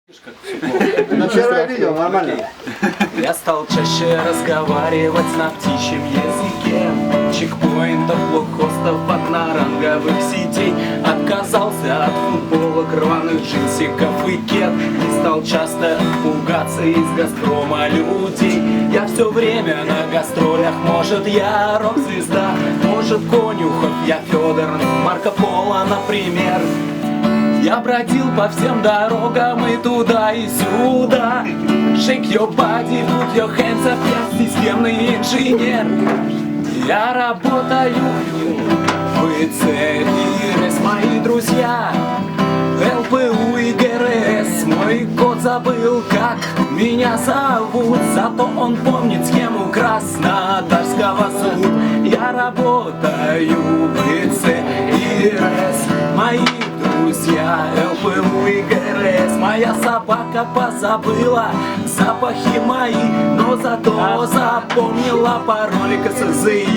Вчера видел, нормально. Я стал чаще разговаривать на птичьем языке. Чекпоинтов, блокхостов, одноранговых сетей. Отказался от футболок, рваных джинсиков и кед. И стал часто пугаться из Газпрома людей. Я все время на гастролях, может я рок-звезда, может Конюхов, я Федор, Марко Поло, например. Я бродил по всем дорогам и туда, и сюда. Shake your body, put your hands up, я системный инженер. Я работаю в ИЦ, мои друзья, ЛПУ и ГРС. Мой кот забыл, как меня зовут, зато он помнит схему Краснодарского суд. Я работаю в ИЦ, мои друзья, ЛПУ и ГРС. Моя собака позабыла запахи мои, но зато запомнила пароль КСЗИ.